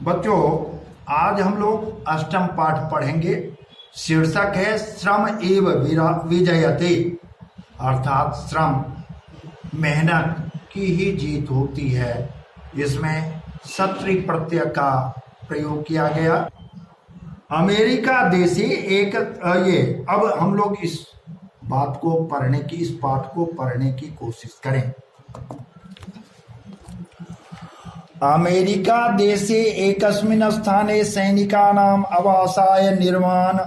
बच्चों, आज हम लोग अष्टम पाठ पढ़ेंगे। शीर्षक है श्रम एव विजयते, अर्थात श्रम मेहनत की ही जीत होती है। इसमें सत्री प्रत्यय का प्रयोग किया गया। अमेरिका देशी एक ये अब हम लोग इस पाठ को पढ़ने की कोशिश करें। अमेरिका देशे एकस्मिन् स्थाने सैनिकानाम् आवासाय निर्माण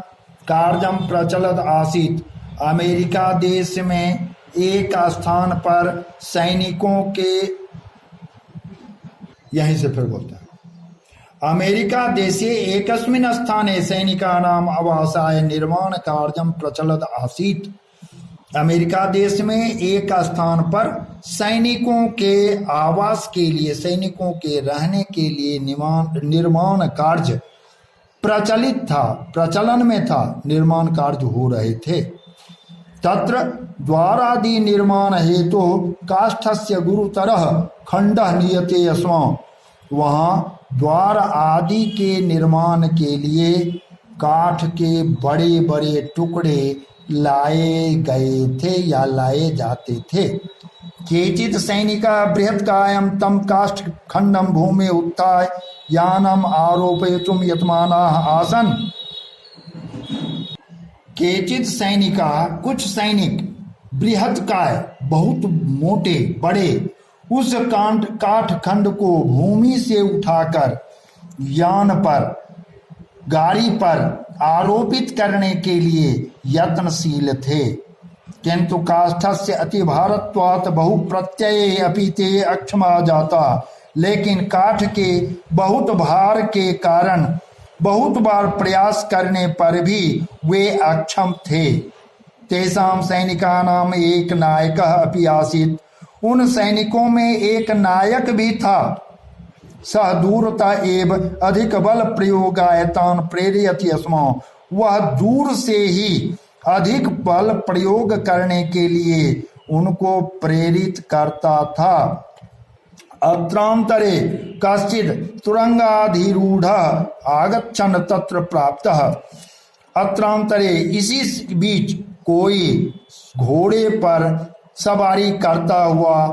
कार्यं प्रचलत आसीत्। अमेरिका देश में एक स्थान पर सैनिकों के यहीं से फिर बोलते हैं। अमेरिका देशे एकस्मिन् स्थाने सैनिकानाम् आवासाय निर्माण कार्यं प्रचलत आसीत्। अमेरिका देश में एक स्थान पर सैनिकों के आवास के लिए, सैनिकों के रहने के लिए निर्माण कार्य प्रचलित था, प्रचलन में था, निर्माण कार्य हो रहे थे। तत्र द्वारादि निर्माण हेतु काष्ठस्य गुरुतरः खंडः नीयते स्म। वहाँ द्वार आदि के निर्माण के लिए काठ के बड़े बड़े टुकड़े लाए गए थे या लाए जाते थे। केचित् सैनिका बृहत्कायं तम काष्ठ खंडम भूमि उत्थाय यानम आरोपयितुम यतमानाः आसन्। केचित् सैनिका, कुछ सैनिक, बृहत्काय बहुत मोटे बड़े, उस काठ खंड को भूमि से उठाकर यान पर, गाड़ी पर आरोपित करने के लिए यत्नशील थे। किंतु काष्ठस्य अतिभारत्वात् बहु प्रत्यये अपि ते अक्षमा जाता। लेकिन काठ के बहुत भार के कारण बहुत बार प्रयास करने पर भी वे अक्षम थे। तेषां सैनिकानां एक नायकः अपि आसीत्। उन सैनिकों में एक नायक भी था। सह दूरता एव अधिक बल प्रयोगायतान प्रेरयति स्म। वह दूर से ही अधिक बल प्रयोग करने के लिए उनको प्रेरित करता था। अत्रांतरे कश्चित् तुरंगाधिरूढ़ः आगच्छन् तत्र प्राप्तः। अत्रांतरे, इसी बीच कोई घोड़े पर सवारी करता हुआ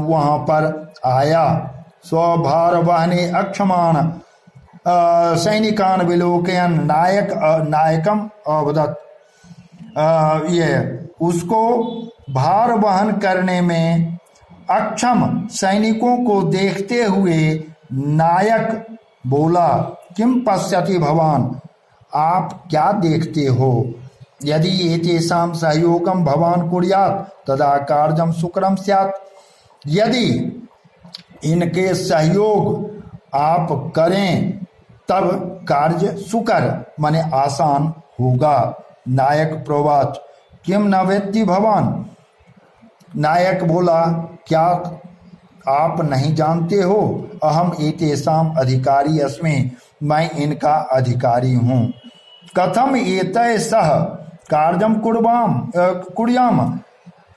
वहां पर आया। स्वभार वहने अक्षमान सैनिकान विलोकयन नायकम अवदत्। ये उसको भार वहन करने में अक्षम सैनिकों को देखते हुए नायक बोला, किम पश्यति भवान, आप क्या देखते हो? यदि एतेषां सहयोगम भवान कुर्यात् तदा कार्यं सुकरं स्यात्। यदि इनके सहयोग आप करें तब कार्य सुकर माने आसान होगा। नायक प्रोवाच, किम न वेत्ति भवान। नायक बोला, क्या आप नहीं जानते हो? अहम एतेषां अधिकारी अस्मि, मैं इनका अधिकारी हूँ। कथम एतय सह कार्यम कुर्याम,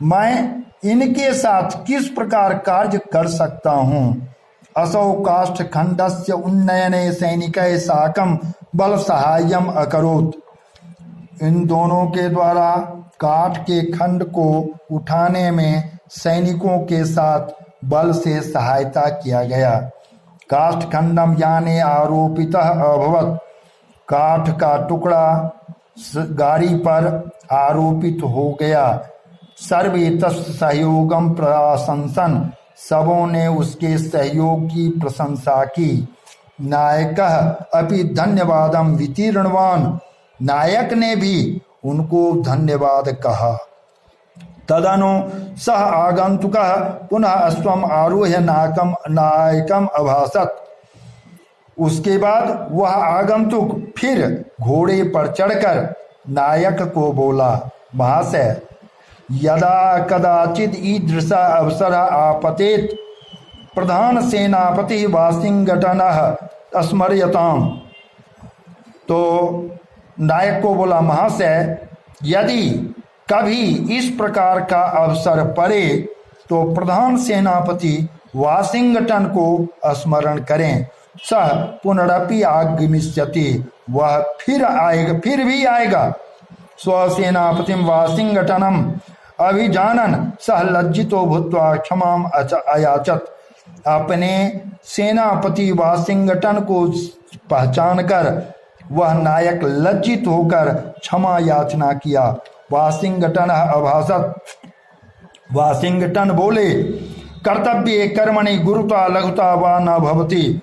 मैं इनके साथ किस प्रकार कार्य कर सकता हूँ। असौ काष्ठ खंडस्य उन्नयने सैनिकै साकं बल सहायम अकरोत्। इन दोनों के द्वारा काठ के खंड को उठाने में सैनिकों के साथ बल से सहायता किया गया। काष्ठ खंडम यानी आरोपितः अभवत्। काठ का टुकड़ा गाड़ी पर आरोपित हो गया। सर्वे तस्य सहयोगम प्रशंसन, सबों ने उसके सहयोग की प्रशंसा की। नायकः अपि धन्यवादम वितीर्णवान, नायक ने भी उनको धन्यवाद कहा। तदनु सह आगंतुकः पुनः अश्वम आरोह्य नायकम अभासत। उसके बाद वह आगंतुक फिर घोड़े पर चढ़कर नायक को बोला, महाशय, यदा कदाचिद ईदृश अवसर आपतेत प्रधान सेनापति वाशिंगटन स्मर्यताम। तो नायक को बोला, महाशय, यदि कभी इस प्रकार का अवसर पड़े तो प्रधान सेनापति वाशिंगटन को स्मरण करें। सह पुनरपि आगमिष्यति, वह फिर भी आएगा। स्वसेनापतिं वासिंघटनम अभिजानन सह लज्जितो भूत्वा क्षमाम अयाचत। अपने सेनापति वासिंघटन को पहचानकर वह नायक लज्जित होकर क्षमा याचना किया। वासिंघटन अभाषत, वासिंघटन बोले, कर्तव्य कर्मणि गुरुता लघुता वा न भवति।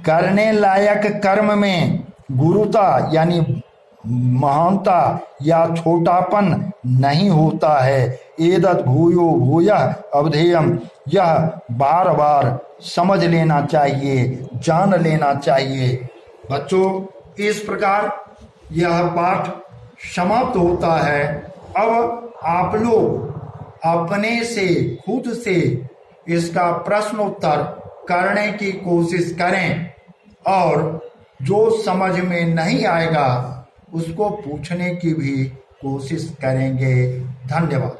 करने लायक कर्म में गुरुता यानी महानता या छोटापन नहीं होता है। एतद् भूयो भूयः अवधेयम्, यह बार बार समझ लेना चाहिए, जान लेना चाहिए। बच्चों, इस प्रकार यह पाठ समाप्त होता है। अब आप लोग अपने से खुद से इसका प्रश्नोत्तर करने की कोशिश करें और जो समझ में नहीं आएगा उसको पूछने की भी कोशिश करेंगे। धन्यवाद।